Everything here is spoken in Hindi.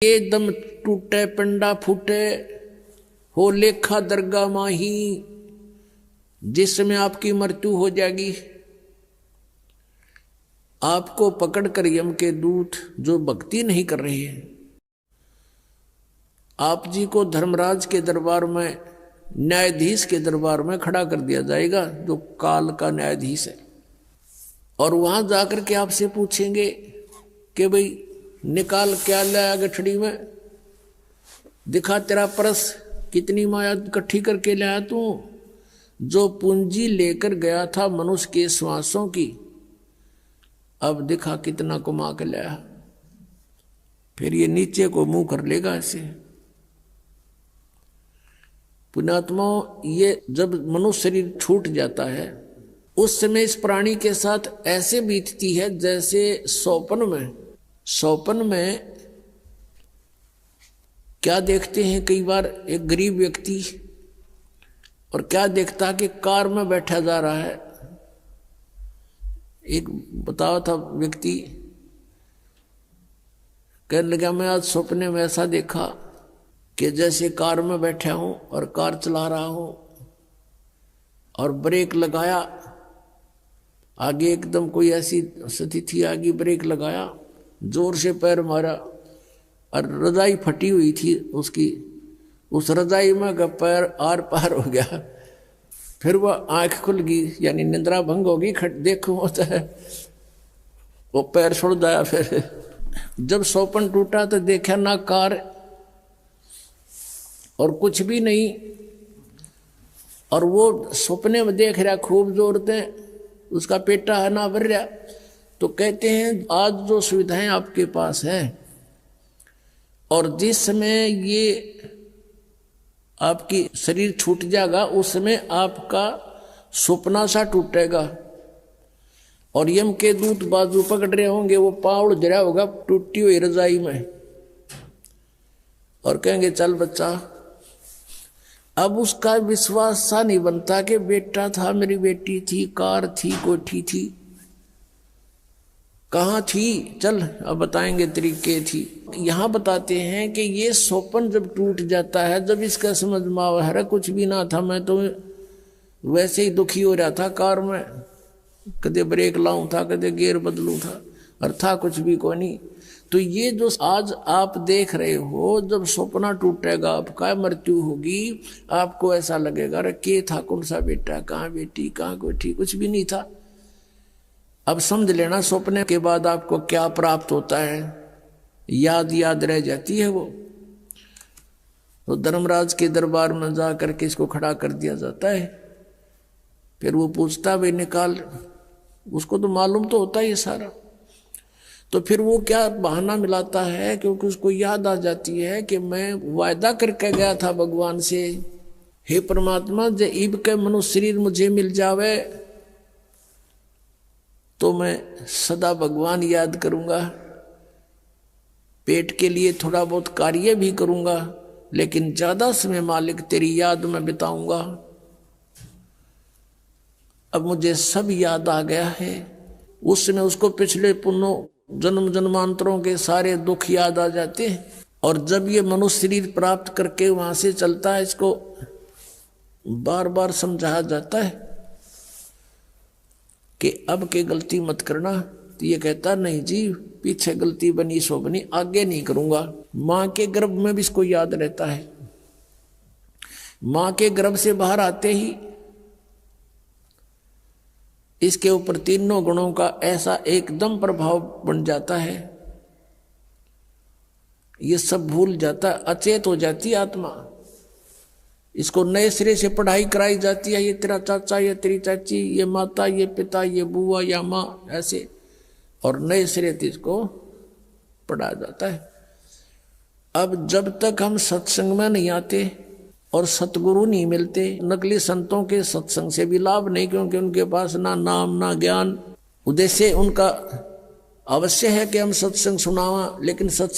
एकदम टूटे पिंडा फूटे हो लेखा दरगाह माही, जिसमें आपकी मृत्यु हो जाएगी। आपको पकड़कर यम के दूत जो भक्ति नहीं कर रहे हैं, आप जी को धर्मराज के दरबार में, न्यायाधीश के दरबार में खड़ा कर दिया जाएगा, जो काल का न्यायाधीश है। और वहां जाकर के आपसे पूछेंगे कि भाई निकाल क्या लाया गठड़ी में, दिखा तेरा परस, कितनी माया इकट्ठी करके लाया तू। जो पूंजी लेकर गया था मनुष्य के श्वासों की, अब दिखा कितना कमा के लाया। फिर ये नीचे को मुंह कर लेगा ऐसे। पुण्यात्मा, ये जब मनुष्य शरीर छूट जाता है उस समय इस प्राणी के साथ ऐसे बीतती है जैसे सौपन में क्या देखते हैं कई बार एक गरीब व्यक्ति, और क्या देखता कि कार में बैठा जा रहा है। एक बताया था व्यक्ति, कहने लगा मैं आज सपने में ऐसा देखा कि जैसे कार में बैठा हूं और कार चला रहा हूं, और ब्रेक लगाया, आगे एकदम कोई ऐसी स्थिति आ गई, ब्रेक लगाया, जोर से पैर मारा और रजाई फटी हुई थी उसकी, उस रजाई में का पैर आर पार हो गया। फिर वह आंख खुल गई, यानी निद्रा भंग होगी, देखो होता है वो पैर छोड़ दिया। फिर जब सौपन टूटा तो देखा ना कार और कुछ भी नहीं, और वो सपने में देख रहा खूब जोर से, उसका पेटा है ना भर रहा। तो कहते हैं आज जो सुविधाएं आपके पास हैं, और जिस समय ये आपकी शरीर छूट जाएगा उस समय आपका सपना सा टूटेगा, और यम के दूत बाजू पकड़ रहे होंगे, वो पाँव जरा होगा टूटी हुई रजाई में, और कहेंगे चल बच्चा। अब उसका विश्वास सा नहीं बनता कि बेटा था, मेरी बेटी थी, कार थी, कोठी थी, कहाँ थी, चल अब बताएंगे तरीके थी। यहाँ बताते हैं कि ये सौपन जब टूट जाता है, जब इसका समझ में आवा है कुछ भी ना था, मैं तो वैसे ही दुखी हो रहा था कार में, कदे ब्रेक लाऊं था, कदे गियर बदलूं था, और था कुछ भी को नहीं। तो ये जो आज आप देख रहे हो, जब सपना टूटेगा, आपका मृत्यु होगी, आपको ऐसा लगेगा अरे के था, कौन सा बेटा, कहाँ बेटी, कहाँ कोठी, कुछ भी नहीं था। अब समझ लेना सपने के बाद आपको क्या प्राप्त होता है, याद रह जाती है वो। तो धर्मराज के दरबार में जा करके इसको खड़ा कर दिया जाता है। फिर वो पूछता भाई निकाल, उसको तो मालूम तो होता है ये सारा। तो फिर वो क्या बहाना मिलाता है, क्योंकि उसको याद आ जाती है कि मैं वायदा करके गया था भगवान से, हे परमात्मा जे इब के मनुष्य शरीर मुझे मिल जावे तो मैं सदा भगवान याद करूंगा, पेट के लिए थोड़ा बहुत कार्य भी करूंगा, लेकिन ज्यादा समय मालिक तेरी याद में बिताऊंगा। अब मुझे सब याद आ गया है। उस समय उसको पिछले पुण्यों जन्म जन्मांतरों के सारे दुख याद आ जाते हैं, और जब ये मनुष्य शरीर प्राप्त करके वहां से चलता है, इसको बार बार समझाया जाता है कि अब के गलती मत करना। तो ये कहता नहीं जी, पीछे गलती बनी सो बनी, आगे नहीं करूंगा। मां के गर्भ में भी इसको याद रहता है। मां के गर्भ से बाहर आते ही इसके ऊपर तीनों गुणों का ऐसा एकदम प्रभाव बन जाता है, ये सब भूल जाता है, अचेत हो जाती है आत्मा। इसको नए सिरे से पढ़ाई कराई जाती है, ये तेरा चाचा, ये तेरी चाची, ये माता, ये पिता, ये बुआ या माँ, ऐसे, और नए सिरे से इसको पढ़ाया जाता है। अब जब तक हम सत्संग में नहीं आते और सतगुरु नहीं मिलते, नकली संतों के सत्संग से भी लाभ नहीं, क्योंकि उनके पास ना नाम ना ज्ञान। उद्देश्य उनका अवश्य है कि हम सत्संग सुनावा, लेकिन सत्संग